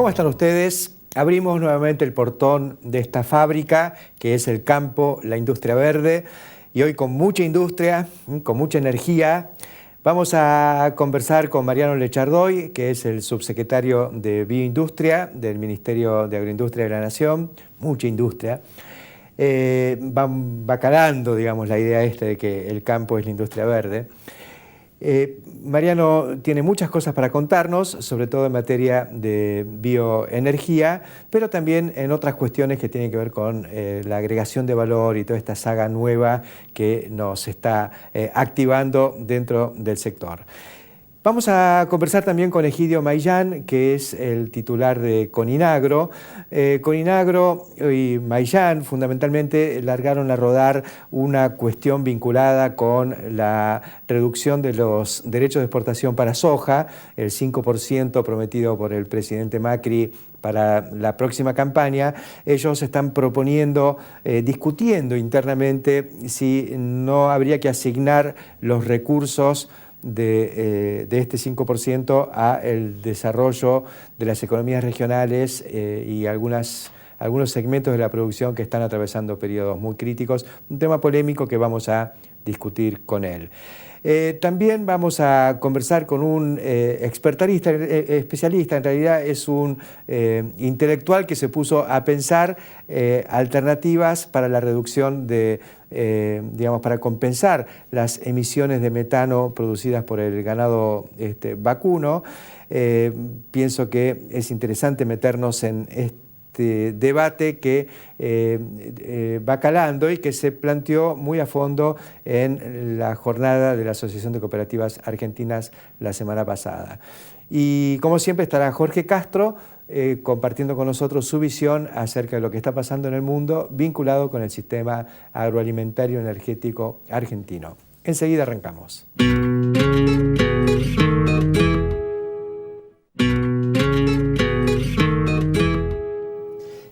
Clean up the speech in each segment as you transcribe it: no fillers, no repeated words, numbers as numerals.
¿Cómo están ustedes? Abrimos nuevamente el portón de esta fábrica, que es el campo, la industria verde, y hoy con mucha industria, con mucha energía, vamos a conversar con Mariano Lechardoy, que es el subsecretario de Bioindustria del Ministerio de Agroindustria de la Nación, mucha industria. Va calando, digamos, la idea esta de que el campo es la industria verde. Mariano tiene muchas cosas para contarnos, sobre todo en materia de bioenergía, pero también en otras cuestiones que tienen que ver con la agregación de valor y toda esta saga nueva que nos está activando dentro del sector. Vamos a conversar también con Egidio Maillán, que es el titular de Coninagro. Coninagro y Maillán fundamentalmente largaron a rodar una cuestión vinculada con la reducción de los derechos de exportación para soja, el 5% prometido por el presidente Macri para la próxima campaña. Ellos están proponiendo, discutiendo internamente si no habría que asignar los recursos de este 5% a el desarrollo de las economías regionales y algunos segmentos de la producción que están atravesando periodos muy críticos, un tema polémico que vamos a discutir con él. También vamos a conversar con un especialista, en realidad es un intelectual que se puso a pensar alternativas para la reducción de, digamos, para compensar las emisiones de metano producidas por el ganado vacuno. Pienso que es interesante meternos en este debate que va calando y que se planteó muy a fondo en la jornada de la Asociación de Cooperativas Argentinas la semana pasada. Y como siempre estará Jorge Castro compartiendo con nosotros su visión acerca de lo que está pasando en el mundo vinculado con el sistema agroalimentario energético argentino. Enseguida arrancamos.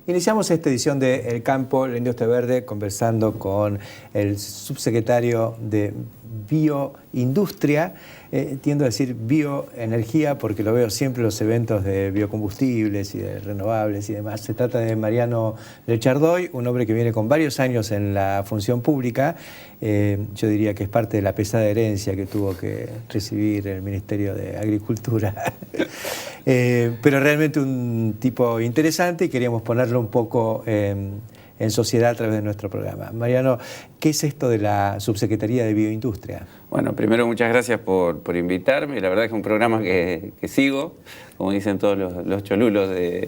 Iniciamos esta edición de El Campo, la Industria Verde, conversando con el subsecretario de Bioindustria. Tiendo a decir bioenergía porque lo veo siempre en los eventos de biocombustibles y de renovables y demás. Se trata de Mariano Lechardoy, un hombre que viene con varios años en la función pública. Yo diría que es parte de la pesada herencia que tuvo que recibir el Ministerio de Agricultura. Pero realmente un tipo interesante y queríamos ponerlo un poco en sociedad a través de nuestro programa. Mariano, ¿qué es esto de la Subsecretaría de Bioindustria? Bueno, primero muchas gracias por invitarme. La verdad es que es un programa que sigo, como dicen todos los cholulos de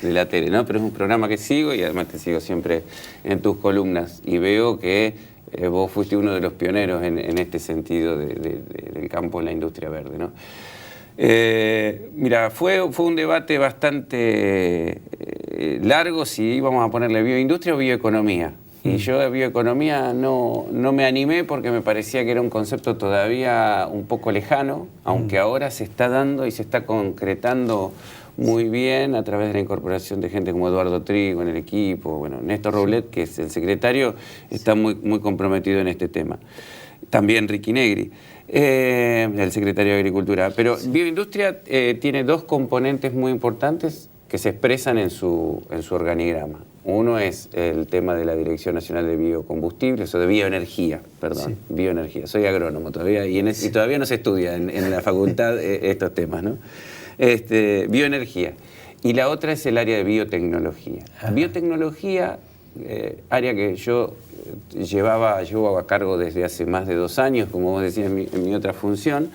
la tele, ¿no? Pero es un programa que sigo y además te sigo siempre en tus columnas. Y veo que vos fuiste uno de los pioneros en este sentido del campo en la industria verde, ¿no? Mira, fue un debate bastante largo si íbamos a ponerle bioindustria o bioeconomía. Y yo de bioeconomía no me animé porque me parecía que era un concepto todavía un poco lejano, aunque ahora se está dando y se está concretando muy bien a través de la incorporación de gente como Eduardo Trigo en el equipo. Bueno, Néstor Roblet, que es el secretario, está muy comprometido en este tema. También Ricky Negri, el secretario de Agricultura. Pero bioindustria tiene dos componentes muy importantes que se expresan en su organigrama. Uno es el tema de la Dirección Nacional de Biocombustibles, o de Bioenergía, perdón, bioenergía. Soy agrónomo todavía y todavía no se estudia en la facultad estos temas, ¿no? Bioenergía. Y la otra es el área de biotecnología. Ajá. Biotecnología, área que yo llevo a cargo desde hace más de 2 años, como vos decías, en mi otra función,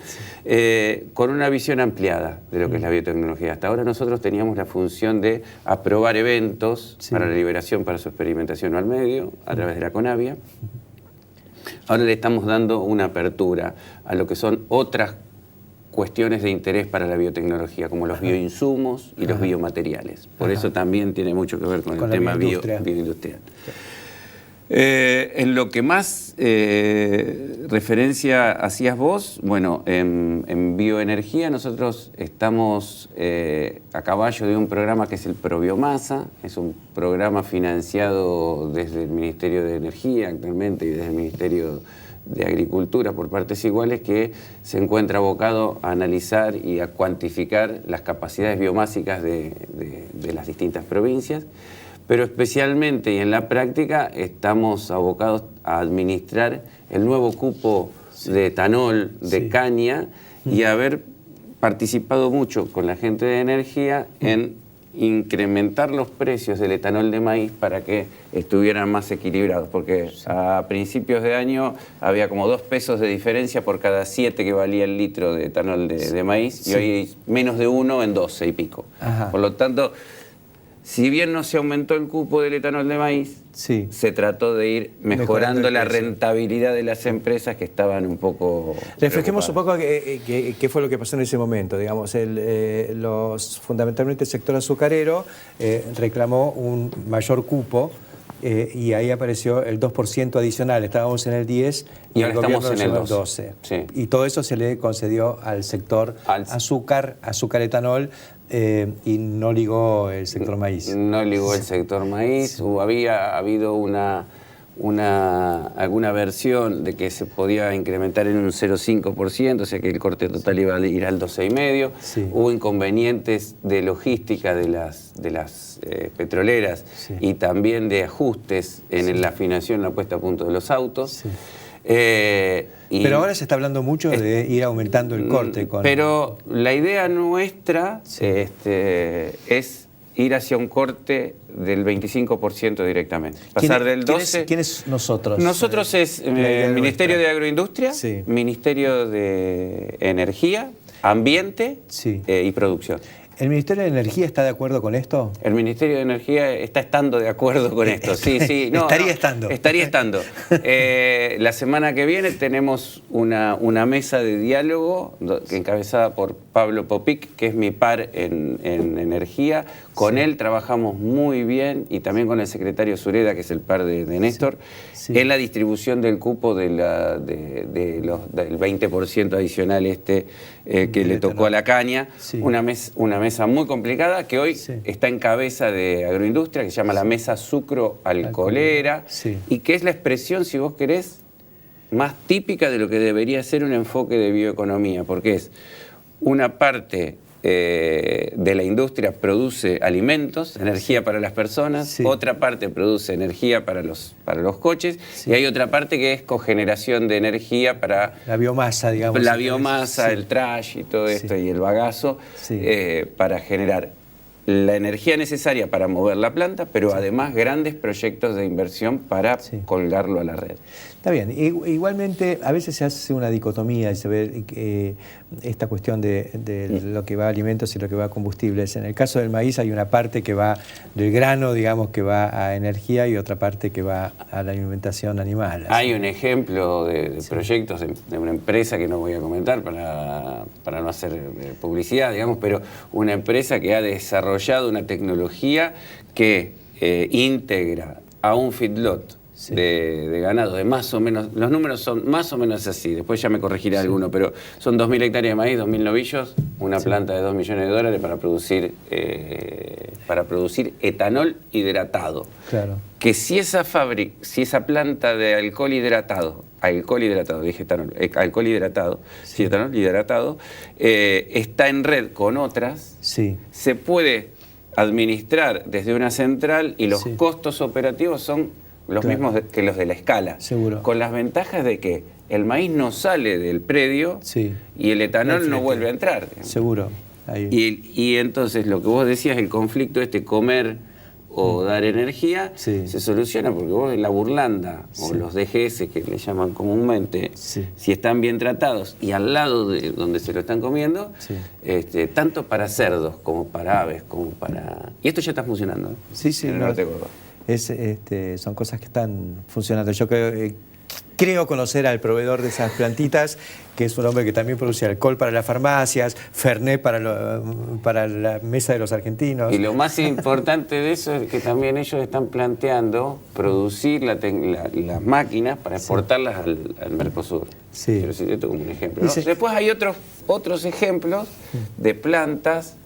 con una visión ampliada de lo que es la biotecnología. Hasta ahora nosotros teníamos la función de aprobar eventos para la liberación, para su experimentación al medio, a través de la CONAVIA. Ahora le estamos dando una apertura a lo que son otras cuestiones de interés para la biotecnología, como los bioinsumos y los biomateriales. Por eso también tiene mucho que ver con el tema bioindustrial. En lo que más referencia hacías vos, bueno, en bioenergía nosotros estamos a caballo de un programa que es el ProBiomasa, es un programa financiado desde el Ministerio de Energía actualmente y desde el Ministerio de Agricultura por partes iguales, que se encuentra abocado a analizar y a cuantificar las capacidades biomásicas de las distintas provincias, pero especialmente y en la práctica estamos abocados a administrar el nuevo cupo de etanol de caña y haber participado mucho con la gente de energía en incrementar los precios del etanol de maíz para que estuvieran más equilibrados, porque a principios de año había como 2 pesos de diferencia por cada 7 que valía el litro de etanol de maíz, y hoy hay menos de 1 en 12 y pico. Por lo tanto, si bien no se aumentó el cupo del etanol de maíz, se trató de ir mejorando la rentabilidad de las empresas que estaban un poco Reflejemos un poco qué fue lo que pasó en ese momento. Digamos, fundamentalmente el sector azucarero reclamó un mayor cupo y ahí apareció el 2% adicional. Estábamos en el 10 y ahora el gobierno estamos en el 12. Y todo eso se le concedió al sector azúcar, etanol, y no ligó el sector maíz. No ligó el sector maíz. Había habido alguna versión de que se podía incrementar en un 0,5%, o sea que el corte total iba a ir al 12,5%. Hubo inconvenientes de logística de las petroleras y también de ajustes en la afinación, la puesta a punto de los autos. Pero ahora se está hablando mucho de ir aumentando el corte. Pero la idea nuestra es ir hacia un corte del 25% directamente. Pasar del 12%. ¿Quién es nosotros? Nosotros es el Ministerio de Agroindustria, Ministerio de Energía, Ambiente y Producción. ¿El Ministerio de Energía está de acuerdo con esto? El Ministerio de Energía está estando de acuerdo con esto, sí. Estaría estando. Estaría estando. La semana que viene tenemos una mesa de diálogo encabezada por Pablo Popic, que es mi par en energía. Con él trabajamos muy bien, y también con el secretario Sureda, que es el par de Néstor, en la distribución del cupo del 20% adicional que le tocó a la caña. Una mesa muy complicada que hoy está en cabeza de Agroindustria, que se llama la Mesa Sucro-Alcoholera, y que es la expresión, si vos querés, más típica de lo que debería ser un enfoque de bioeconomía, porque es una parte de la industria produce alimentos, energía para las personas, otra parte produce energía para los coches, y hay otra parte que es cogeneración de energía para la biomasa, digamos. La biomasa, el trash y todo esto, y el bagazo, para generar la energía necesaria para mover la planta, pero además grandes proyectos de inversión para colgarlo a la red. Está bien. Igualmente, a veces se hace una dicotomía y se ve esta cuestión de lo que va a alimentos y lo que va a combustibles. En el caso del maíz hay una parte que va del grano, digamos, que va a energía, y otra parte que va a la alimentación animal. Hay un ejemplo de proyectos de una empresa que no voy a comentar para no hacer publicidad, digamos, pero una empresa que ha desarrollado una tecnología que integra a un feedlot de ganado de más o menos, los números son más o menos así, después ya me corregirá alguno, pero son 2.000 hectáreas de maíz, 2.000 novillos, una planta de $2 millones para producir etanol hidratado. Que si esa planta de alcohol hidratado, dije etanol, alcohol hidratado, etanol hidratado, está en red con otras, se puede administrar desde una central y los costos operativos son los mismos que los de la escala. Con las ventajas de que el maíz no sale del predio y el etanol no vuelve a entrar. Y entonces lo que vos decías, el conflicto comer o dar energía, se soluciona porque vos en la burlanda o los DGS, que le llaman comúnmente, si están bien tratados y al lado de donde se lo están comiendo, tanto para cerdos como para aves, como para... Y esto ya está funcionando. Son cosas que están funcionando. Yo creo conocer al proveedor de esas plantitas, que es un hombre que también produce alcohol para las farmacias, Fernet para la mesa de los argentinos. Y lo más importante de eso es que también ellos están planteando producir las máquinas para exportarlas al Mercosur. Quiero decir esto como un ejemplo, ¿no? Después hay otros ejemplos de plantas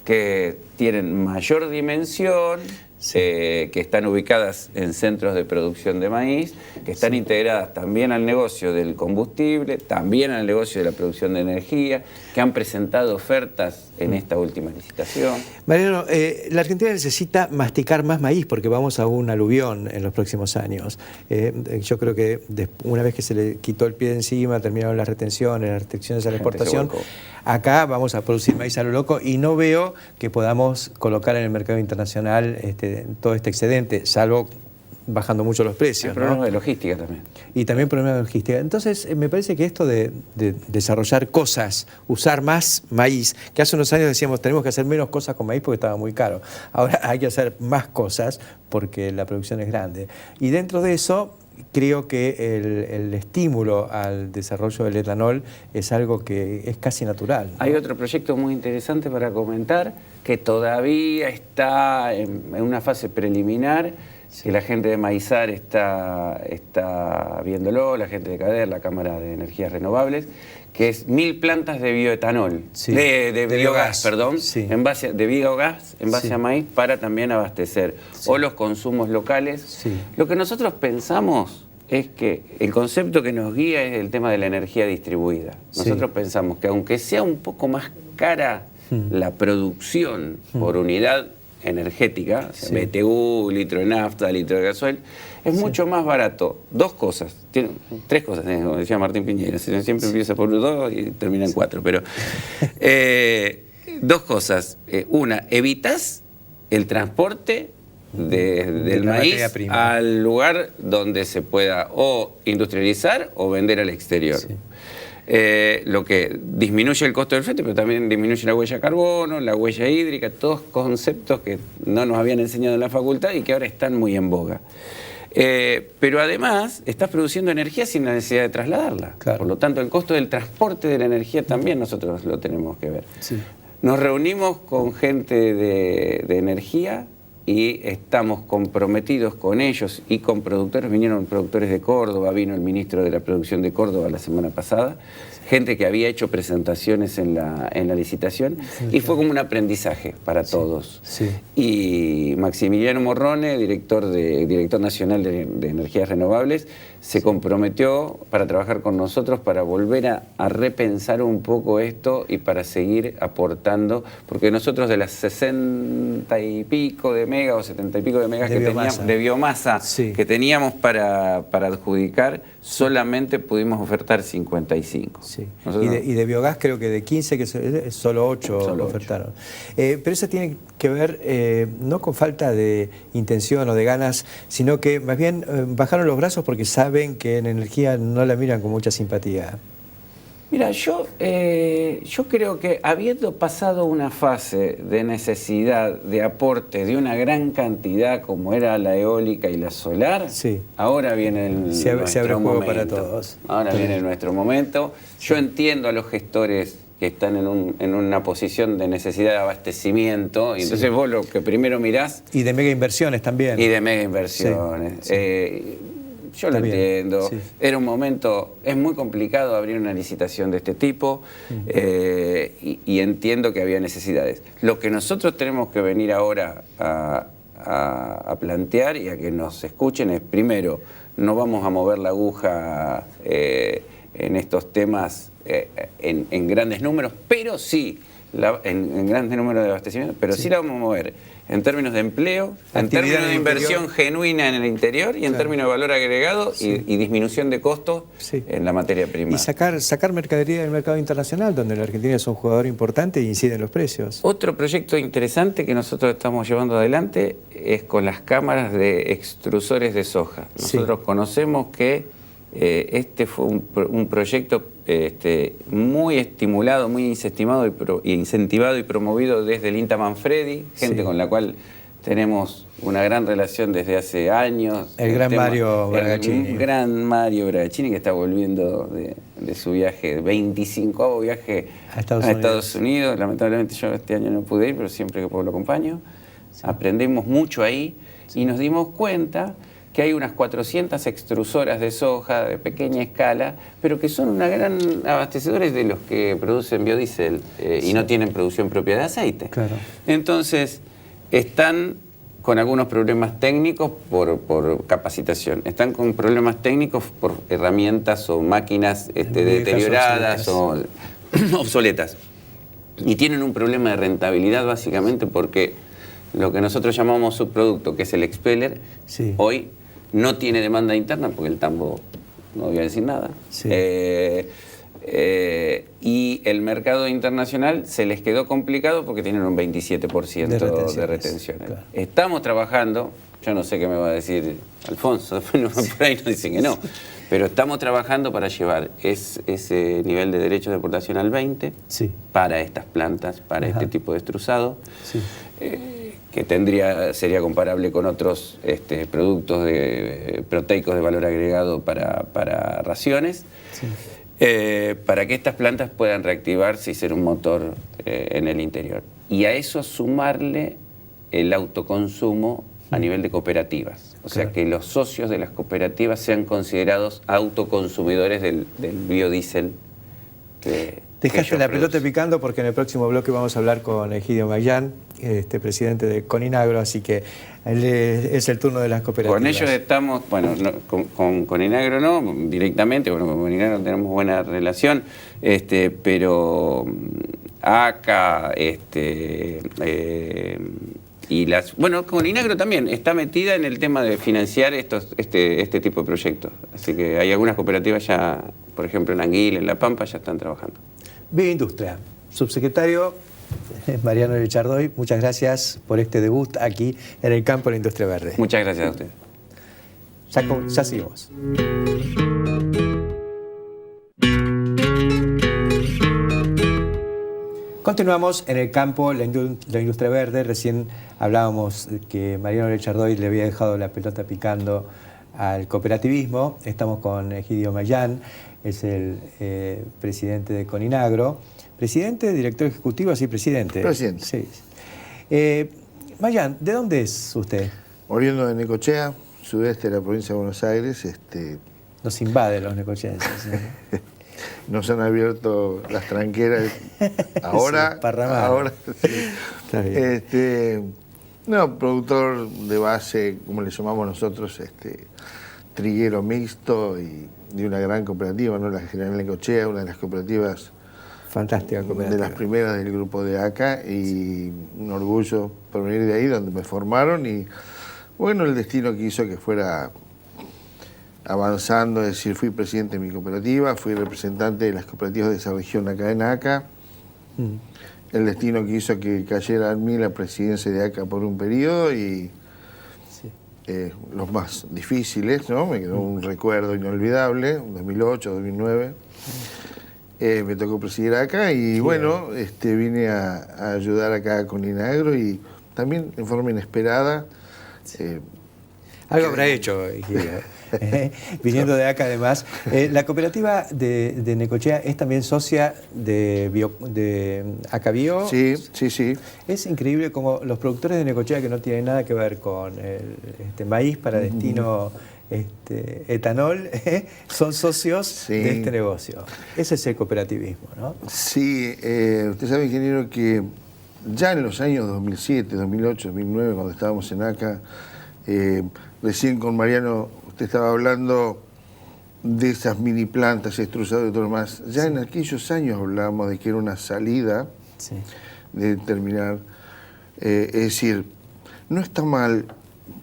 que tienen mayor dimensión, que están ubicadas en centros de producción de maíz, que están integradas también al negocio del combustible, también al negocio de la producción de energía, que han presentado ofertas en esta última licitación. Mariano, la Argentina necesita masticar más maíz porque vamos a un aluvión en los próximos años. Yo creo que una vez que se le quitó el pie de encima, terminaron las retenciones, las restricciones a la exportación, acá vamos a producir maíz a lo loco y no veo que podamos colocar en el mercado internacional todo este excedente, salvo bajando mucho los precios. Hay problemas de logística también. Y también problemas de logística. Entonces, me parece que esto de desarrollar cosas, usar más maíz, que hace unos años decíamos tenemos que hacer menos cosas con maíz porque estaba muy caro. Ahora hay que hacer más cosas porque la producción es grande. Y dentro de eso, creo que el estímulo al desarrollo del etanol es algo que es casi natural, ¿no? Hay otro proyecto muy interesante para comentar que todavía está en una fase preliminar, que la gente de Maizar está viéndolo, la gente de CADER, la Cámara de Energías Renovables, que es 1000 plantas de bioetanol, de biogás, perdón, de biogás en base a maíz para también abastecer o los consumos locales. Lo que nosotros pensamos es que el concepto que nos guía es el tema de la energía distribuida. Nosotros pensamos que aunque sea un poco más cara la producción por unidad energética, o sea, BTU, litro de nafta, litro de gasoil, es mucho más barato. Dos cosas, tres cosas, como decía Martín Piñera, siempre empieza por dos y termina en cuatro, pero dos cosas. Una, evitas el transporte del maíz al lugar donde se pueda o industrializar o vender al exterior. Lo que disminuye el costo del flete, pero también disminuye la huella de carbono, la huella hídrica, todos conceptos que no nos habían enseñado en la facultad y que ahora están muy en boga. Pero además estás produciendo energía sin la necesidad de trasladarla. Por lo tanto, el costo del transporte de la energía también nosotros lo tenemos que ver. Nos reunimos con gente de energía y estamos comprometidos con ellos y con productores. Vinieron productores de Córdoba, vino el ministro de la Producción de Córdoba la semana pasada, gente que había hecho presentaciones en la licitación y fue como un aprendizaje para todos. Y Maximiliano Morrone, director nacional de Energías Renovables, se comprometió para trabajar con nosotros para volver a repensar un poco esto y para seguir aportando, porque nosotros de las 60 y pico de megas o 70 y pico de megas de biomasa que teníamos para adjudicar, solamente pudimos ofertar 55. Y de biogás creo que de 15, que solo 8 ofertaron. Pero eso tiene que ver no con falta de intención o de ganas, sino que más bien bajaron los brazos porque saben que en energía no la miran con mucha simpatía. Mira, yo creo que habiendo pasado una fase de necesidad de aporte de una gran cantidad como era la eólica y la solar, ahora viene se abre el juego para todos. Ahora viene nuestro momento. Yo entiendo a los gestores que están en una posición de necesidad de abastecimiento, y entonces vos lo que primero mirás... Y de mega inversiones también. Y de mega inversiones. Yo lo entiendo. Era un momento, es muy complicado abrir una licitación de este tipo y entiendo que había necesidades. Lo que nosotros tenemos que venir ahora a plantear y a que nos escuchen es, primero, no vamos a mover la aguja en estos temas en grandes números, pero sí, en grandes números de abastecimiento, pero sí la vamos a mover en términos de empleo, en términos de inversión genuina en el interior y en términos de valor agregado y disminución de costos en la materia prima. Y sacar mercadería del mercado internacional, donde la Argentina es un jugador importante y incide en los precios. Otro proyecto interesante que nosotros estamos llevando adelante es con las cámaras de extrusores de soja. Nosotros conocemos que este fue un proyecto muy estimulado, muy incentivado y promovido desde el INTA Manfredi, gente con la cual tenemos una gran relación desde hace años. El gran Mario Bragaccini. El gran Mario Bragaccini, que está volviendo de su viaje, 25º viaje a Estados Unidos. Lamentablemente yo este año no pude ir, pero siempre que puedo lo acompaño. Aprendemos mucho ahí y nos dimos cuenta que hay unas 400 extrusoras de soja de pequeña escala, pero que son una gran abastecedores de los que producen biodiesel y no tienen producción propia de aceite. Entonces, están con algunos problemas técnicos por capacitación. Están con problemas técnicos por herramientas o máquinas deterioradas o obsoletas. Y tienen un problema de rentabilidad básicamente porque lo que nosotros llamamos subproducto, que es el expeller, sí, hoy no tiene demanda interna porque el tambo, no voy a decir nada. Sí. Y el mercado internacional se les quedó complicado porque tienen un 27% de retención. Claro. Estamos trabajando, yo no sé qué me va a decir Alfonso, por ahí nos dicen que no, pero estamos trabajando para llevar ese nivel de derechos de exportación al 20% sí, para estas plantas, para este tipo de extrusado, sí, que sería comparable con otros productos proteicos de valor agregado para raciones. Sí. Para que estas plantas puedan reactivarse y ser un motor en el interior. Y a eso sumarle el autoconsumo a nivel de cooperativas. O sea, que los socios de las cooperativas sean considerados autoconsumidores del biodiesel que Dejaste la producen. pelota picando porque en el próximo bloque vamos a hablar con Egidio Mayán, presidente de Coninagro, así que es el turno de las cooperativas. Con ellos estamos, bueno, con Coninagro no, directamente, bueno, con Coninagro tenemos buena relación, pero ACA, y bueno, Coninagro también está metida en el tema de financiar este tipo de proyectos. Así que hay algunas cooperativas ya, por ejemplo en Anguila, en La Pampa, ya están trabajando. Bioindustria, subsecretario Mariano Lechardoy, muchas gracias por este debut aquí en el campo de la industria verde. Muchas gracias a ustedes. Ya seguimos. Continuamos en el campo, la industria verde. Recién hablábamos que Mariano Lechardoy le había dejado la pelota picando al cooperativismo. Estamos con Egidio Mayán, es el presidente de Coninagro. ¿Presidente, director ejecutivo? Sí, presidente. Presidente. Sí. Mayán, ¿de dónde es usted? Oriundo de Necochea, sudeste de la provincia de Buenos Aires. Nos invaden los necocheenses. Nos han abierto las tranqueras ahora. Sí, ahora sí. Está bien. No, productor de base, como le llamamos nosotros, triguero mixto y de una gran cooperativa, ¿no? La General Necochea, una de las cooperativas. Fantástica cooperativa. De las primeras del grupo de ACA, y un orgullo por venir de ahí, donde me formaron, y bueno, el destino quiso que fuera avanzando, es decir, fui presidente de mi cooperativa, fui representante de las cooperativas de esa región acá en ACA. El destino quiso que cayera en mí la presidencia de ACA por un periodo y los más difíciles, ¿no? Me quedó un recuerdo inolvidable, 2008, 2009. Me tocó presidir acá y sí, bueno, vine a ayudar acá con Coninagro y también en forma inesperada. Algo habrá hecho, viniendo de acá además. La cooperativa de Necochea es también socia de ACA Bio. Sí, sí, sí. Es increíble como los productores de Necochea, que no tienen nada que ver con el maíz para destino etanol, son socios de este negocio. Ese es el cooperativismo, ¿no? Sí, usted sabe, ingeniero, que ya en los años 2007, 2008, 2009, cuando estábamos en ACA, recién con Mariano usted estaba hablando de esas mini plantas, extrusados y todo lo más. Ya en aquellos años hablábamos de que era una salida de terminar. Es decir, no está mal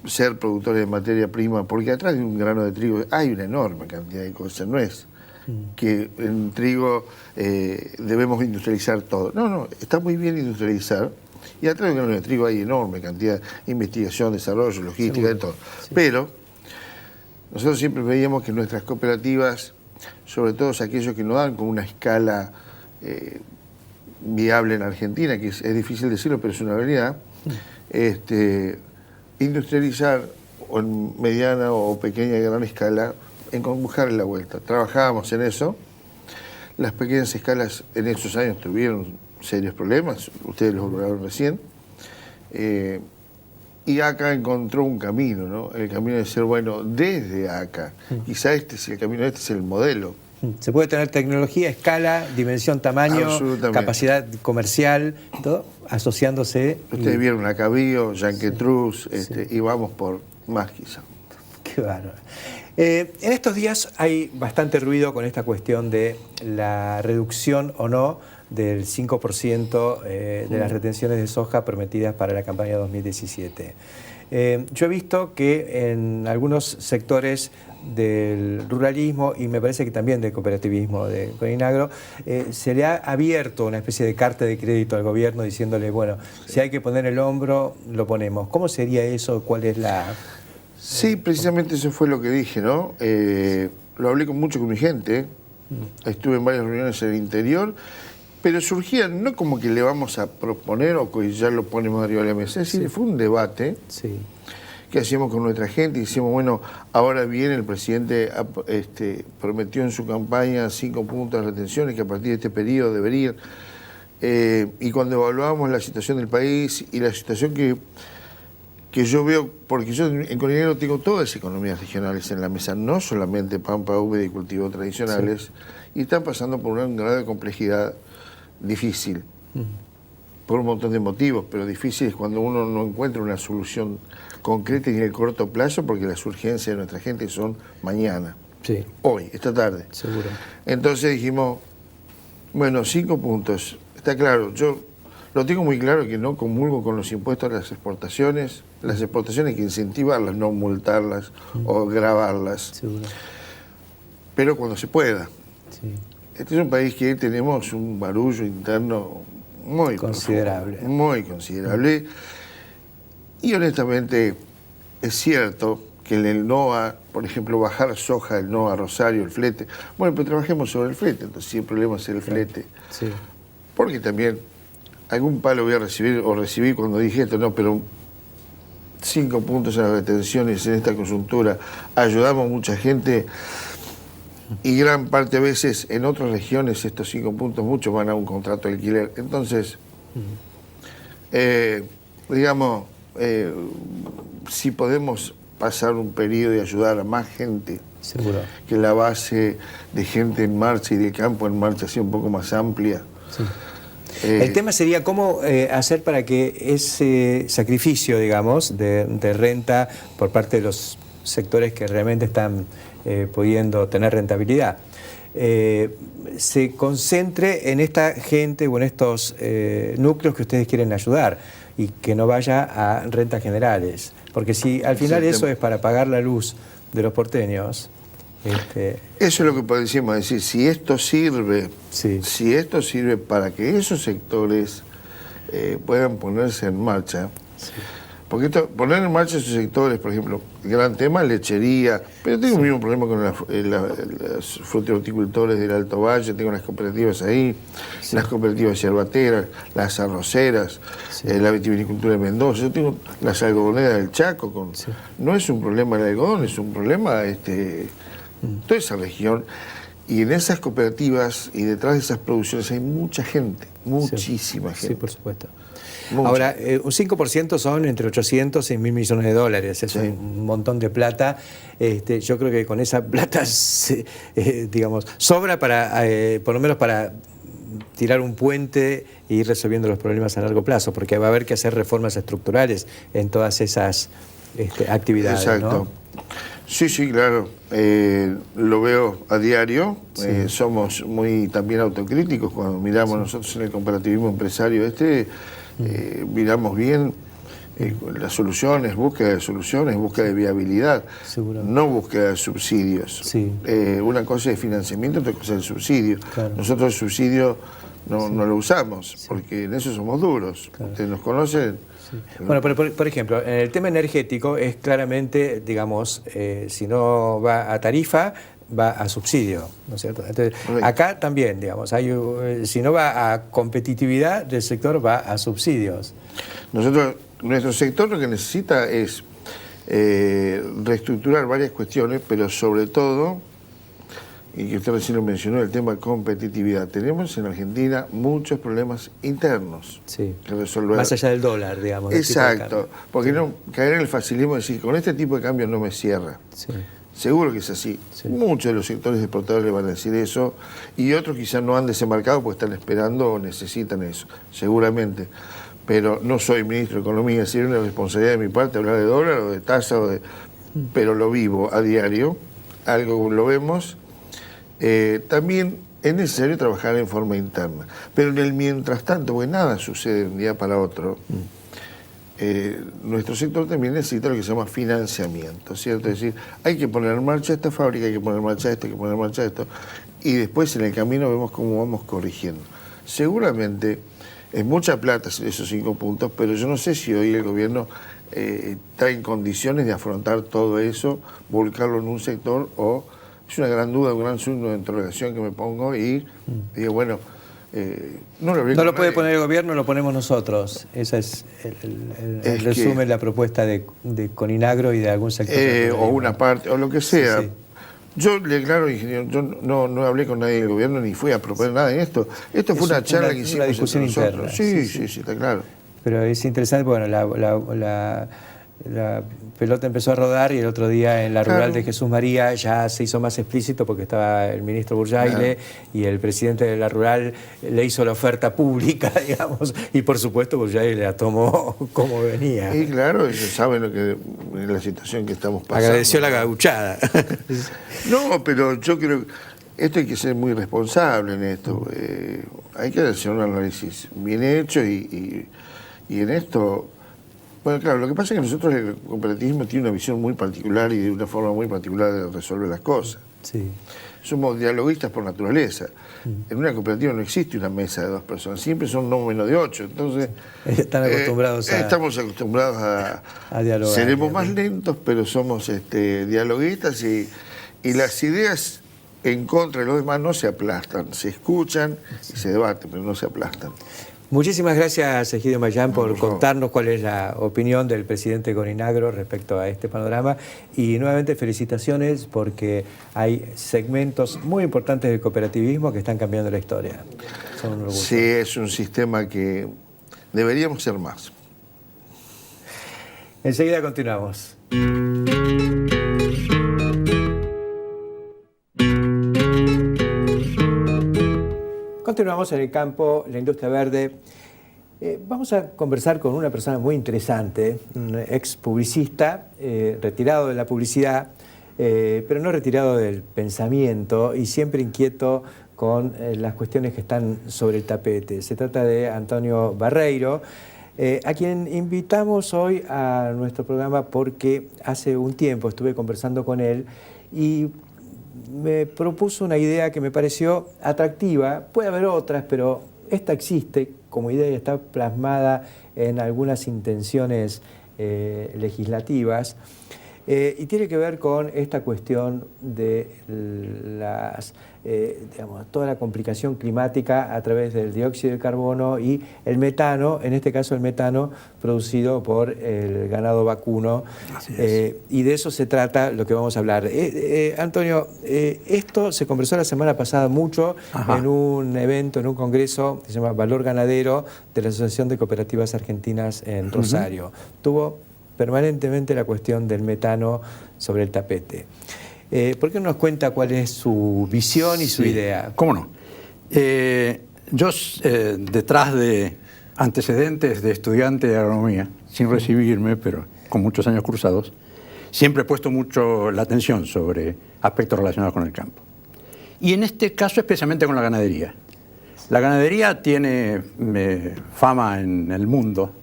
ser productor de materia prima, porque atrás de un grano de trigo hay una enorme cantidad de cosas. No es que en trigo debemos industrializar todo. No, no, está muy bien industrializar. Y atrás de un grano de trigo hay enorme cantidad de investigación, desarrollo, logística, de todo. Sí. Pero nosotros siempre veíamos que nuestras cooperativas, sobre todo aquellos que no dan con una escala viable en Argentina, que es difícil decirlo, pero es una realidad, industrializar en mediana o pequeña y gran escala, en buscarle la vuelta. Trabajábamos en eso. Las pequeñas escalas en esos años tuvieron serios problemas, ustedes lo hablaron recién, y ACA encontró un camino, ¿no? El camino de ser bueno desde ACA. Quizá este es el camino, este es el modelo Se puede tener tecnología, escala, dimensión, tamaño, capacidad comercial, todo asociándose. Ustedes vieron a Cabillo, Yanquetruz, y vamos por más quizá. Qué bárbaro. En estos días hay bastante ruido con esta cuestión de la reducción o no del 5% de las retenciones de soja prometidas para la campaña 2017. Yo he visto que en algunos sectores del ruralismo y me parece que también del cooperativismo de Coninagro, se le ha abierto una especie de carta de crédito al gobierno diciéndole, bueno, si hay que poner el hombro, lo ponemos. ¿Cómo sería eso? ¿Cuál es la...? Sí, precisamente eso fue lo que dije, ¿no? Lo hablé mucho con mi gente, estuve en varias reuniones en el interior, pero surgían, no como que le vamos a proponer o que ya lo ponemos arriba de la mesa, es decir, fue un debate que hacíamos con nuestra gente y decíamos, bueno, ahora viene el presidente, prometió en su campaña 5 puntos de retenciones que a partir de este periodo deberían, y cuando evaluábamos la situación del país y la situación que yo veo, porque yo en Coninagro tengo todas las economías regionales en la mesa, no solamente pampa húmeda y cultivos tradicionales, y están pasando por un grado de complejidad difícil, por un montón de motivos, pero difícil es cuando uno no encuentra una solución concreta en el corto plazo, porque las urgencias de nuestra gente son mañana, hoy, esta tarde. Seguro. Entonces dijimos, bueno, 5 puntos, está claro, yo lo tengo muy claro que no comulgo con los impuestos a las exportaciones hay que incentivarlas, no multarlas o gravarlas. Seguro. Pero cuando se pueda. Este es un país que tenemos un barullo interno muy considerable. Profundo, muy considerable. Y honestamente es cierto que en el NOA, por ejemplo, bajar soja, el NOA Rosario, el flete. Bueno, pero trabajemos sobre el flete, entonces si el problema es el flete. Porque también algún palo voy a recibir cuando dije esto, no, pero 5 puntos a las retenciones en esta coyuntura, ayudamos a mucha gente y gran parte a veces en otras regiones estos 5 puntos muchos van a un contrato de alquiler. Entonces, digamos, si podemos pasar un periodo y ayudar a más gente, seguro, que la base de gente en marcha y de campo en marcha sea un poco más amplia. El tema sería cómo hacer para que ese sacrificio, digamos, de renta por parte de los sectores que realmente están pudiendo tener rentabilidad, se concentre en esta gente o en estos núcleos que ustedes quieren ayudar y que no vaya a rentas generales. Porque si al final eso es para pagar la luz de los porteños... Eso es lo que decimos, decir, si esto sirve, si esto sirve para que esos sectores puedan ponerse en marcha, porque poner en marcha esos sectores, por ejemplo, el gran tema lechería, pero tengo el mismo problema con los frutihorticultores del Alto Valle, tengo las cooperativas ahí, las cooperativas yerbateras, las arroceras, la vitivinicultura de Mendoza, yo tengo las algodoneras del Chaco, no es un problema el algodón, es un problema toda esa región, y en esas cooperativas y detrás de esas producciones hay mucha gente, muchísima gente. Sí, por supuesto. Ahora, un 5% son entre 800 y 1.000 millones de dólares, es un montón de plata. Yo creo que con esa plata, digamos, sobra para, por lo menos para tirar un puente e ir resolviendo los problemas a largo plazo, porque va a haber que hacer reformas estructurales en todas esas actividades. Exacto. ¿No? Sí, claro. Lo veo a diario. Somos muy también autocríticos cuando miramos nosotros en el cooperativismo empresario miramos bien las soluciones, búsqueda de soluciones, búsqueda de viabilidad, no búsqueda de subsidios. Una cosa es financiamiento, otra cosa es el subsidio. Nosotros el subsidio no lo usamos, porque en eso somos duros. Ustedes nos conocen. Bueno, pero por ejemplo, en el tema energético es claramente, digamos, si no va a tarifa, va a subsidio, ¿no es cierto? Entonces, acá también, digamos, si no va a competitividad del sector, va a subsidios. Nuestro sector lo que necesita es reestructurar varias cuestiones, pero sobre todo, y que usted recién lo mencionó, el tema de competitividad. Tenemos en Argentina muchos problemas internos que resolver. Más allá del dólar, digamos. Exacto, porque no caer en el facilismo de decir, con este tipo de cambio no me cierra. Seguro que es así. Sí. Muchos de los sectores exportadores le van a decir eso y otros quizás no han desembarcado porque están esperando o necesitan eso, seguramente. Pero no soy ministro de Economía, es una responsabilidad de mi parte hablar de dólar o de tasa, pero lo vivo a diario, algo lo vemos. También es necesario trabajar en forma interna, pero en el mientras tanto, porque nada sucede de un día para otro, nuestro sector también necesita lo que se llama financiamiento, ¿cierto? Es decir, hay que poner en marcha esta fábrica, hay que poner en marcha esto, hay que poner en marcha esto, y después en el camino vemos cómo vamos corrigiendo. Seguramente es mucha plata esos 5 puntos, pero yo no sé si hoy el gobierno está en condiciones de afrontar todo eso, volcarlo en un sector, o es una gran duda, un gran signo de interrogación que me pongo y digo, bueno, no lo puede poner el gobierno, lo ponemos nosotros. Ese es el resumen, la propuesta de Coninagro y de algún sector. O una parte, o lo que sea. Sí, sí. Yo le aclaro, ingeniero, yo no hablé con nadie del gobierno ni fui a proponer nada en esto. Esto fue una charla que hicimos una discusión entre interna. Sí, está claro. Pero es interesante, bueno, la pelota empezó a rodar y el otro día en la rural de Jesús María ya se hizo más explícito porque estaba el ministro Burjaile y el presidente de la rural le hizo la oferta pública, digamos, y por supuesto Burjaile la tomó como venía. Y claro, ellos saben la situación que estamos pasando. Agradeció la gauchada. No, pero yo creo que esto hay que ser muy responsable en esto. Hay que hacer un análisis bien hecho y en esto... Bueno, claro, lo que pasa es que nosotros el cooperativismo tiene una visión muy particular y de una forma muy particular de resolver las cosas. Sí. Somos dialoguistas por naturaleza. En una cooperativa no existe una mesa de 2 personas, siempre son no menos de 8. Entonces, estamos acostumbrados a dialogar. Seremos más lentos, pero somos dialoguistas y las ideas en contra de los demás no se aplastan, se escuchan y se debaten, pero no se aplastan. Muchísimas gracias, Egidio Mayán, por contarnos cuál es la opinión del presidente Coninagro respecto a este panorama. Y nuevamente felicitaciones porque hay segmentos muy importantes del cooperativismo que están cambiando la historia. Son un orgullo. Sí, es un sistema que deberíamos ser más. Enseguida continuamos. Continuamos en el campo, la industria verde. Vamos a conversar con una persona muy interesante, un ex publicista, retirado de la publicidad, pero no retirado del pensamiento y siempre inquieto con las cuestiones que están sobre el tapete. Se trata de Antonio Barreiro, a quien invitamos hoy a nuestro programa porque hace un tiempo estuve conversando con él y me propuso una idea que me pareció atractiva. Puede haber otras, pero esta existe como idea y está plasmada en algunas intenciones legislativas. Y tiene que ver con esta cuestión de toda la complicación climática a través del dióxido de carbono y el metano, en este caso el metano producido por el ganado vacuno. Y de eso se trata lo que vamos a hablar. Antonio, esto se conversó la semana pasada mucho en un evento, en un congreso que se llama Valor Ganadero de la Asociación de Cooperativas Argentinas en Rosario. Tuvo permanentemente la cuestión del metano sobre el tapete. ¿Por qué no nos cuenta cuál es su visión y su idea? ¿Cómo no? Yo, detrás de antecedentes de estudiante de agronomía, sin recibirme, pero con muchos años cruzados, siempre he puesto mucho la atención sobre aspectos relacionados con el campo. Y en este caso especialmente con la ganadería. La ganadería tiene fama en el mundo,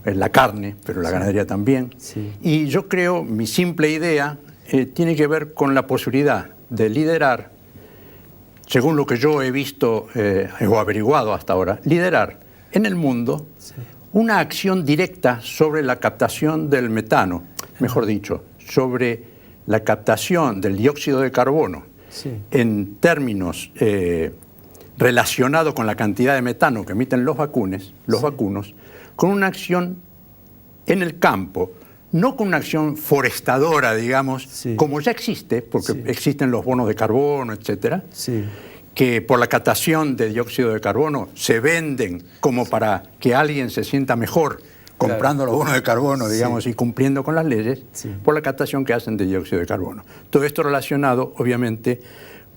en la carne, pero la ganadería también. Sí. Y yo creo, mi simple idea tiene que ver con la posibilidad de liderar, según lo que yo he visto o averiguado hasta ahora, liderar en el mundo una acción directa sobre la captación del metano, mejor dicho, sobre la captación del dióxido de carbono en términos relacionados con la cantidad de metano que emiten los vacunos, con una acción en el campo, no con una acción forestadora, digamos, como ya existe, porque existen los bonos de carbono, etcétera, que por la captación de dióxido de carbono se venden como para que alguien se sienta mejor comprando los bonos de carbono, digamos, y cumpliendo con las leyes, por la captación que hacen de dióxido de carbono. Todo esto relacionado, obviamente,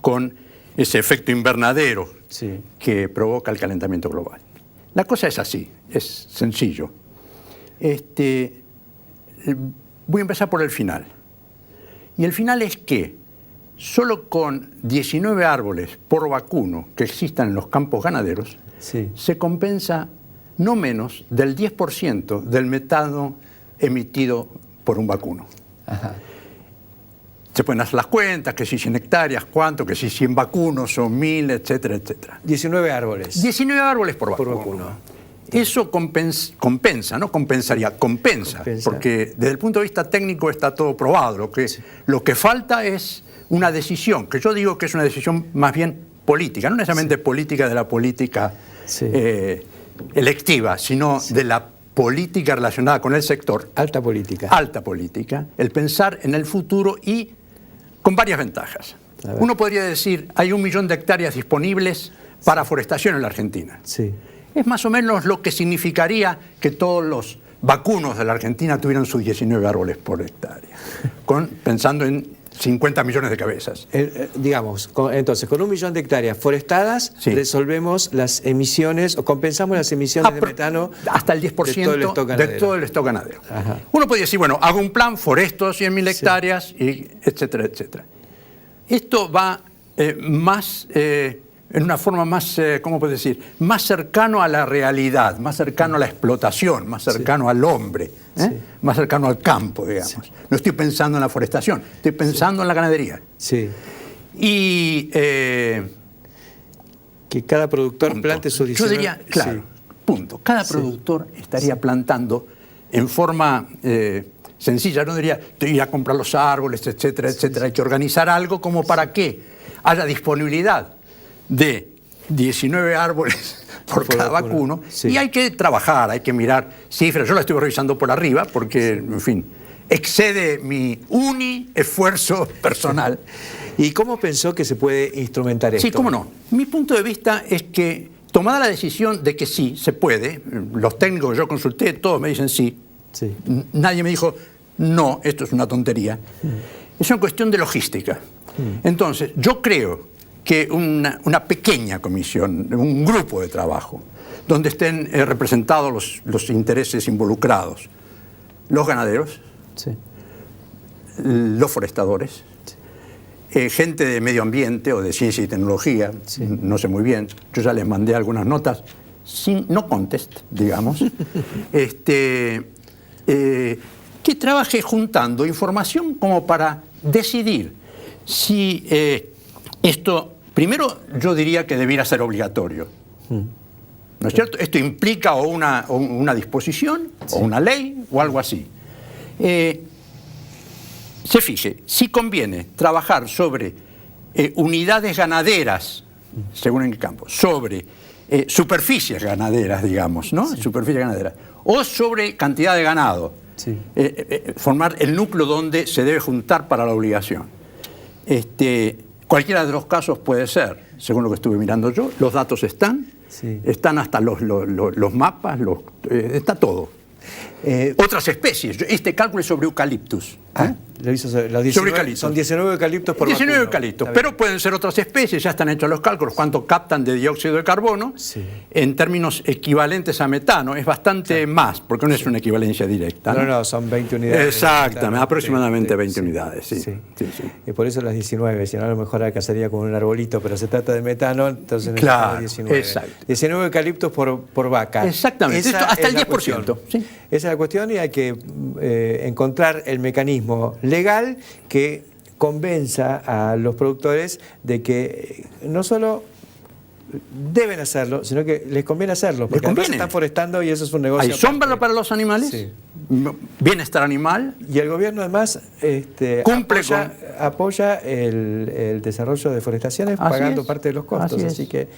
con ese efecto invernadero que provoca el calentamiento global. La cosa es así, es sencillo. Voy a empezar por el final. Y el final es que solo con 19 árboles por vacuno que existan en los campos ganaderos, se compensa no menos del 10% del metano emitido por un vacuno. Ajá. Se pueden hacer las cuentas, que si 100 hectáreas, cuánto, que si 100 vacunos son 1000, etcétera, etcétera. 19 árboles. 19 árboles por vacuno. Eso compensa, no compensaría, compensa. Porque desde el punto de vista técnico está todo probado. Lo que falta es una decisión, que yo digo que es una decisión más bien política, no necesariamente política de la política electiva, sino de la política relacionada con el sector. Alta política. Alta política, el pensar en el futuro y con varias ventajas. Uno podría decir, hay 1 millón de hectáreas disponibles para forestación en la Argentina. Es más o menos lo que significaría que todos los vacunos de la Argentina tuvieran sus 19 árboles por hectárea, pensando en 50 millones de cabezas. Entonces, con 1 millón de hectáreas forestadas, resolvemos las emisiones o compensamos las emisiones de metano hasta el 10% de todo el stock ganadero. Uno podría decir, bueno, hago un plan, foresto 100.000 hectáreas, y etcétera, etcétera. Esto va en una forma más, ¿cómo puedo decir? Más cercano a la realidad, más cercano a la explotación, más cercano al hombre, más cercano al campo, digamos. No estoy pensando en la forestación, estoy pensando en la ganadería. Y que cada productor plante sus 19. Yo diría, claro, punto. Cada productor estaría plantando en forma sencilla. No diría, ir a comprar los árboles, etcétera, etcétera. Hay que organizar algo como para que haya disponibilidad de 19 árboles por cada vacuno, y hay que trabajar, hay que mirar cifras. Yo la estuve revisando por arriba porque, en fin, excede mi esfuerzo personal. ¿Y cómo pensó que se puede instrumentar esto? Sí, cómo no. Mi punto de vista es que, tomada la decisión de que sí, se puede, los técnicos que yo consulté, todos me dicen sí. Nadie me dijo, no, esto es una tontería. Es una cuestión de logística. Entonces, yo creo que una pequeña comisión, un grupo de trabajo, donde estén representados los intereses involucrados, los ganaderos, los forestadores, gente de medio ambiente o de ciencia y tecnología, no sé muy bien, yo ya les mandé algunas notas, no contest, digamos, que trabaje juntando información como para decidir si esto, primero yo diría que debiera ser obligatorio, ¿no es cierto? Esto implica o una disposición, o una ley, o algo así. Se fije, si conviene trabajar sobre unidades ganaderas, según en el campo, sobre superficies ganaderas, digamos, ¿no? Superficies ganaderas, o sobre cantidad de ganado, formar el núcleo donde se debe juntar para la obligación. Cualquiera de los casos puede ser, según lo que estuve mirando yo, los datos están hasta los mapas, está todo. Otras especies, este cálculo es sobre eucaliptus. Lo hizo sobre eucaliptus. Son 19 eucaliptos por 19 vacuno. eucaliptos, pero pueden ser otras especies, ya están hechos los cálculos, cuánto captan de dióxido de carbono en términos equivalentes a metano. Es bastante más, porque no es una equivalencia directa. No, son 20 unidades. Exactamente, aproximadamente 20 unidades. Y por eso las 19, si no a lo mejor alcanzaría con un arbolito, pero se trata de metano, entonces claro, 19. Exacto. 19 eucaliptos por vaca. Exactamente, esto hasta el 10%. Esa es la cuestión, y hay que encontrar el mecanismo legal que convenza a los productores de que no solo deben hacerlo, sino que les conviene hacerlo, porque además están forestando y eso es un negocio. Hay sombra para los animales, bienestar animal. Y el gobierno además apoya el desarrollo de forestaciones pagando parte de los costos.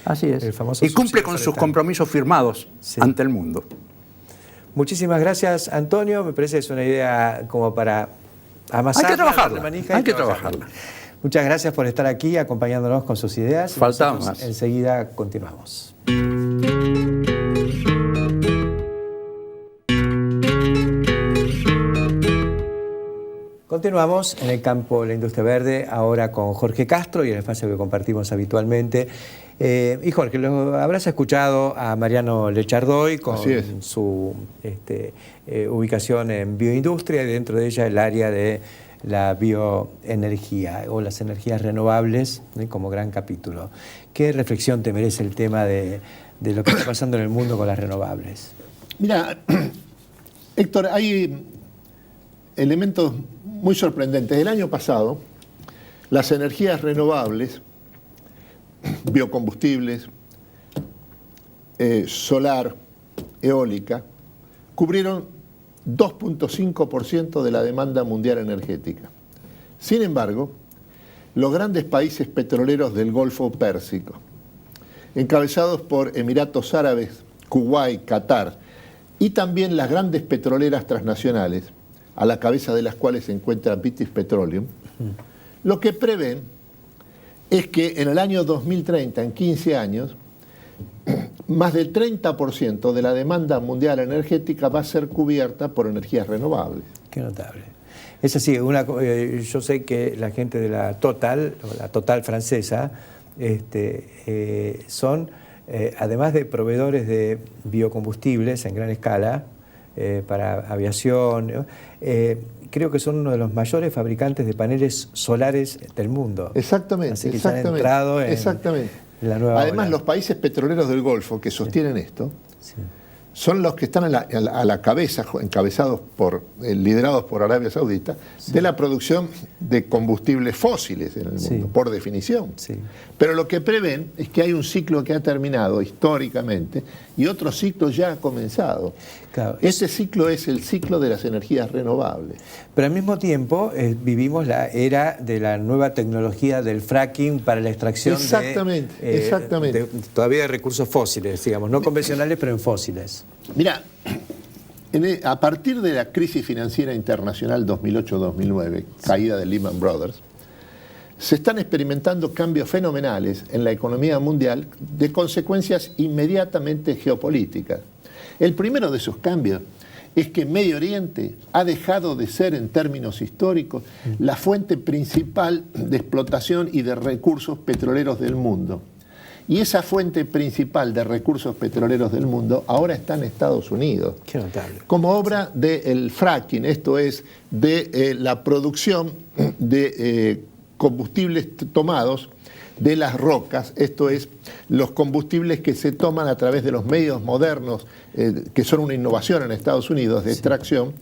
Así es. El famoso y cumple con sus compromisos firmados ante el mundo. Muchísimas gracias, Antonio. Me parece que es una idea como para amasar. Hay que trabajarla. Muchas gracias por estar aquí acompañándonos con sus ideas. Faltaba más. Enseguida continuamos. Continuamos en el campo de la industria verde, ahora con Jorge Castro y el espacio que compartimos habitualmente. Y Jorge, lo habrás escuchado a Mariano Lechardoy con su ubicación en bioindustria y dentro de ella el área de la bioenergía o las energías renovables como gran capítulo. ¿Qué reflexión te merece el tema de lo que está pasando en el mundo con las renovables? Mira, Héctor, hay elementos muy sorprendentes. El año pasado, las energías renovables, biocombustibles, solar, eólica, cubrieron 2.5% de la demanda mundial energética. Sin embargo, los grandes países petroleros del Golfo Pérsico, encabezados por Emiratos Árabes, Kuwait, Qatar, y también las grandes petroleras transnacionales, a la cabeza de las cuales se encuentra British Petroleum, lo que prevén es que en el año 2030, en 15 años, más del 30% de la demanda mundial energética va a ser cubierta por energías renovables. Qué notable. Es así, yo sé que la gente de la Total francesa, son, además de proveedores de biocombustibles en gran escala, para aviación, creo que son uno de los mayores fabricantes de paneles solares del mundo. Exactamente. Así que ya han entrado en la nueva Además, ola. los países petroleros del Golfo que sostienen esto son los que están a la cabeza, liderados por Arabia Saudita, de la producción de combustibles fósiles en el mundo, por definición. Pero lo que prevén es que hay un ciclo que ha terminado históricamente y otro ciclo ya ha comenzado. Claro, este ciclo es el ciclo de las energías renovables. Pero al mismo tiempo vivimos la era de la nueva tecnología del fracking para la extracción de todavía de recursos fósiles, digamos, no convencionales, pero en fósiles. Mira, a partir de la crisis financiera internacional 2008-2009, caída de Lehman Brothers, se están experimentando cambios fenomenales en la economía mundial de consecuencias inmediatamente geopolíticas. El primero de esos cambios es que Medio Oriente ha dejado de ser, en términos históricos, la fuente principal de explotación y de recursos petroleros del mundo. Y esa fuente principal de recursos petroleros del mundo ahora está en Estados Unidos. Qué notable. Como obra del fracking, esto es, de la producción de combustibles tomados de las rocas, esto es, los combustibles que se toman a través de los medios modernos, que son una innovación en Estados Unidos de extracción,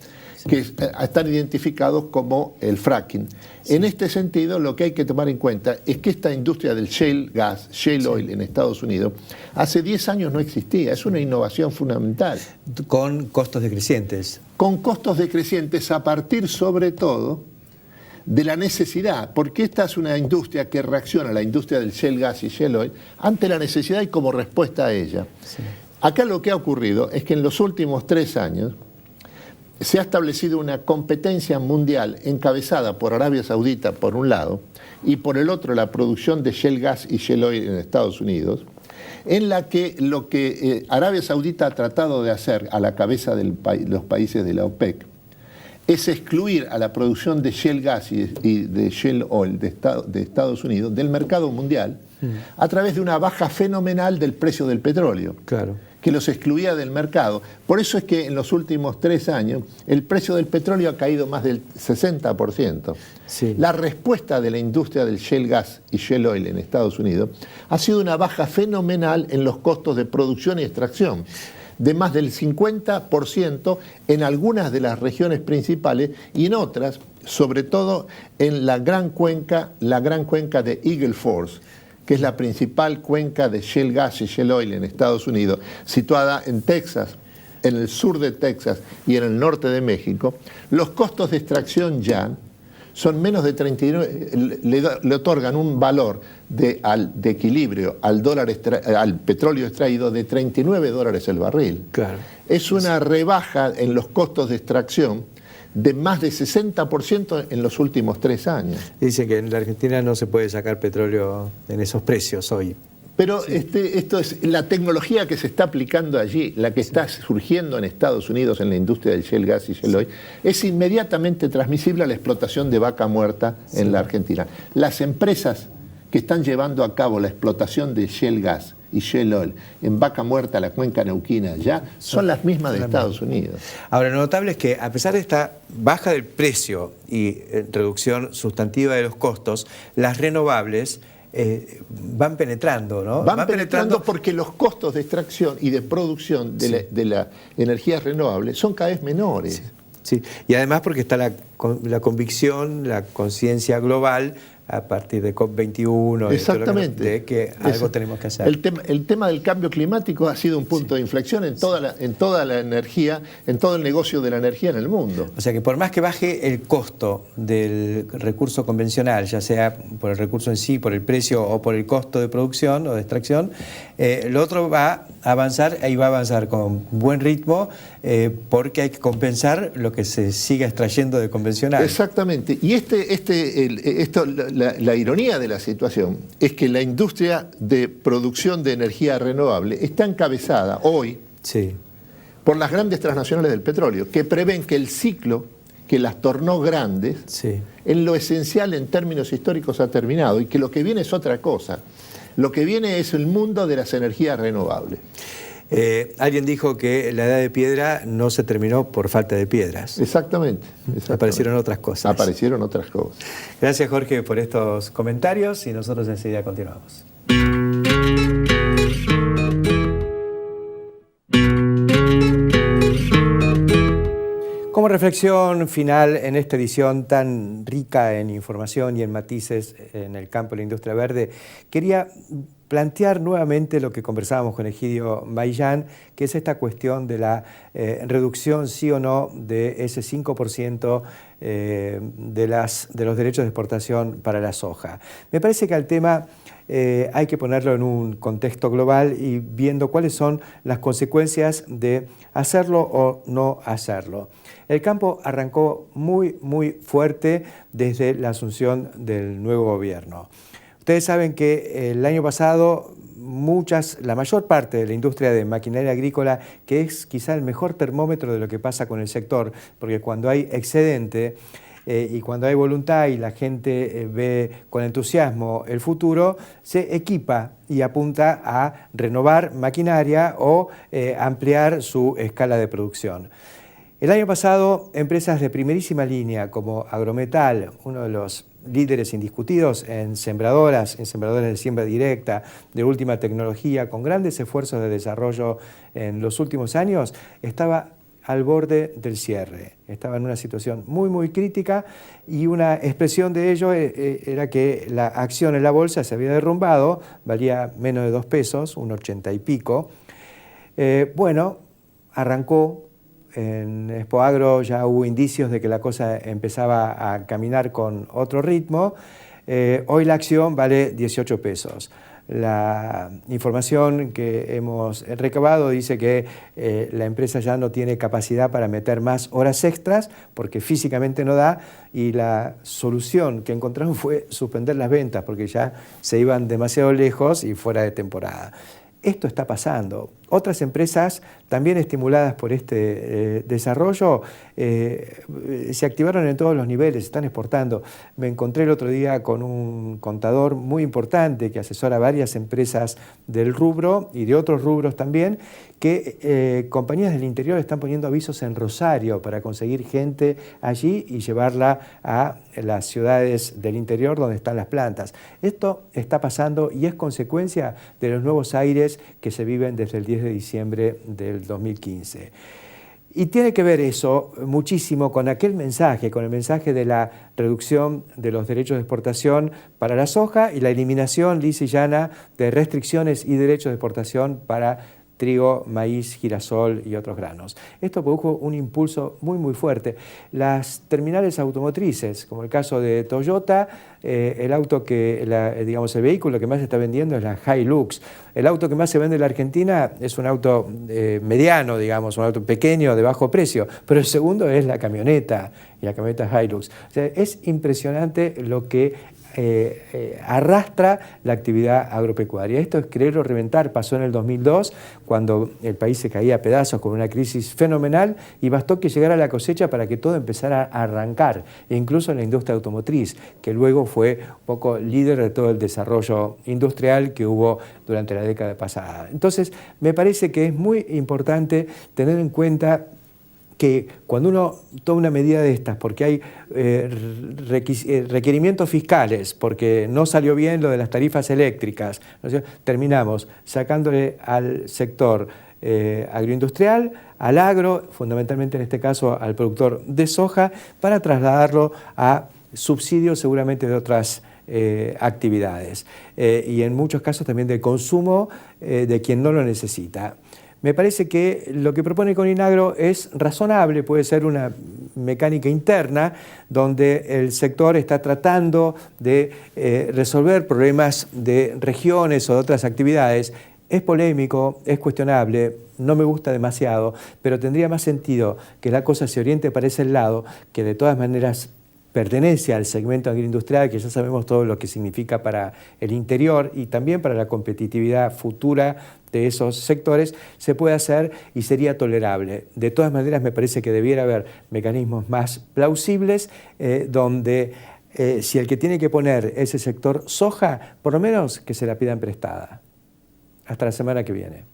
que están identificados como el fracking. En este sentido, lo que hay que tomar en cuenta es que esta industria del shale gas, shale oil en Estados Unidos, hace 10 años no existía, es una innovación fundamental. Con costos decrecientes. Con costos decrecientes a partir, sobre todo, de la necesidad, porque esta es una industria que reacciona, la industria del shale gas y shale oil, ante la necesidad y como respuesta a ella. Acá lo que ha ocurrido es que en los últimos 3 años se ha establecido una competencia mundial encabezada por Arabia Saudita por un lado y por el otro la producción de shale gas y shale oil en Estados Unidos, en la que lo que Arabia Saudita ha tratado de hacer a la cabeza de los países de la OPEC es excluir a la producción de shale gas y de shale oil de Estados Unidos del mercado mundial a través de una baja fenomenal del precio del petróleo, que los excluía del mercado. Por eso es que en los últimos 3 años el precio del petróleo ha caído más del 60%. La respuesta de la industria del shale gas y shale oil en Estados Unidos ha sido una baja fenomenal en los costos de producción y extracción, de más del 50% en algunas de las regiones principales y en otras, sobre todo en la gran cuenca de Eagle Ford, que es la principal cuenca de shale gas y shale oil en Estados Unidos, situada en Texas, en el sur de Texas y en el norte de México. Los costos de extracción ya son menos de 39, le otorgan un valor de equilibrio al petróleo extraído de $39 el barril. Es una rebaja en los costos de extracción de más de 60% en los últimos 3 años. Dice que en la Argentina no se puede sacar petróleo en esos precios hoy. Pero esto es la tecnología que se está aplicando allí, la que está surgiendo en Estados Unidos en la industria del shale gas y shale oil, es inmediatamente transmisible a la explotación de vaca muerta en la Argentina. Las empresas que están llevando a cabo la explotación de shale gas y shale oil en vaca muerta, la cuenca neuquina, ya son las mismas de Estados Unidos. Ahora, lo notable es que a pesar de esta baja del precio y reducción sustantiva de los costos, las renovables van penetrando, ¿no? Van penetrando porque los costos de extracción y de producción de la energía renovable son cada vez menores. Sí. Y además porque está la convicción, la conciencia global a partir de COP21 Exactamente. De que algo tenemos que hacer. El tema del cambio climático ha sido un punto de inflexión en toda la energía, en todo el negocio de la energía en el mundo. O sea que por más que baje el costo del recurso convencional, ya sea por el recurso en sí, por el precio o por el costo de producción o de extracción, lo otro va a avanzar y va a avanzar con buen ritmo porque hay que compensar lo que se siga extrayendo de convencional. Exactamente. Y la ironía de la situación es que la industria de producción de energía renovable está encabezada hoy por las grandes transnacionales del petróleo, que prevén que el ciclo que las tornó grandes, en lo esencial en términos históricos ha terminado y que lo que viene es otra cosa. Lo que viene es el mundo de las energías renovables. Alguien dijo que la edad de piedra no se terminó por falta de piedras. Exactamente. Aparecieron otras cosas. Aparecieron otras cosas. Gracias, Jorge, por estos comentarios y nosotros enseguida continuamos. Como reflexión final en esta edición tan rica en información y en matices en el campo de la industria verde, quería plantear nuevamente lo que conversábamos con Egidio Maillán, que es esta cuestión de la reducción, sí o no, de ese 5% de los derechos de exportación para la soja. Me parece que al tema hay que ponerlo en un contexto global y viendo cuáles son las consecuencias de hacerlo o no hacerlo. El campo arrancó muy fuerte desde la asunción del nuevo gobierno. Ustedes saben que el año pasado la mayor parte de la industria de maquinaria agrícola, que es quizá el mejor termómetro de lo que pasa con el sector, porque cuando hay excedente y cuando hay voluntad y la gente ve con entusiasmo el futuro, se equipa y apunta a renovar maquinaria o ampliar su escala de producción. El año pasado, empresas de primerísima línea como Agrometal, uno de los líderes indiscutidos en sembradoras de siembra directa, de última tecnología, con grandes esfuerzos de desarrollo en los últimos años, estaba al borde del cierre. Estaba en una situación muy crítica y una expresión de ello era que la acción en la bolsa se había derrumbado, valía menos de 2 pesos, un 80 y pico. Arrancó. En Expoagro ya hubo indicios de que la cosa empezaba a caminar con otro ritmo. Hoy la acción vale 18 pesos. La información que hemos recabado dice que la empresa ya no tiene capacidad para meter más horas extras porque físicamente no da, y la solución que encontraron fue suspender las ventas porque ya se iban demasiado lejos y fuera de temporada. Esto está pasando. Otras empresas, también estimuladas por este desarrollo, se activaron en todos los niveles, están exportando. Me encontré el otro día con un contador muy importante que asesora varias empresas del rubro y de otros rubros también, que compañías del interior están poniendo avisos en Rosario para conseguir gente allí y llevarla a las ciudades del interior donde están las plantas. Esto está pasando y es consecuencia de los nuevos aires que se viven desde el 10 de diciembre del 2015. Y tiene que ver eso muchísimo con aquel mensaje, con el mensaje de la reducción de los derechos de exportación para la soja y la eliminación lisa y llana de restricciones y derechos de exportación para trigo, maíz, girasol y otros granos. Esto produjo un impulso muy fuerte. Las terminales automotrices, como el caso de Toyota, el vehículo que más se está vendiendo es la Hilux. El auto que más se vende en la Argentina es un auto mediano, digamos, un auto pequeño de bajo precio, pero el segundo es la camioneta, y la camioneta Hilux. O sea, es impresionante lo que arrastra la actividad agropecuaria. Esto es querer o reventar. Pasó en el 2002, cuando el país se caía a pedazos con una crisis fenomenal y bastó que llegara la cosecha para que todo empezara a arrancar, e incluso en la industria automotriz, que luego fue un poco líder de todo el desarrollo industrial que hubo durante la década pasada. Entonces, me parece que es muy importante tener en cuenta que cuando uno toma una medida de estas, porque hay requerimientos fiscales, porque no salió bien lo de las tarifas eléctricas, ¿no? Terminamos sacándole al sector agroindustrial, al agro, fundamentalmente en este caso al productor de soja, para trasladarlo a subsidios seguramente de otras actividades y en muchos casos también del consumo de quien no lo necesita. Me parece que lo que propone Coninagro es razonable, puede ser una mecánica interna donde el sector está tratando de resolver problemas de regiones o de otras actividades. Es polémico, es cuestionable, no me gusta demasiado, pero tendría más sentido que la cosa se oriente para ese lado, que de todas maneras pertenece al segmento agroindustrial, que ya sabemos todo lo que significa para el interior y también para la competitividad futura de esos sectores, se puede hacer y sería tolerable. De todas maneras, me parece que debiera haber mecanismos más plausibles donde si el que tiene que poner ese sector soja, por lo menos que se la pidan prestada. Hasta la semana que viene.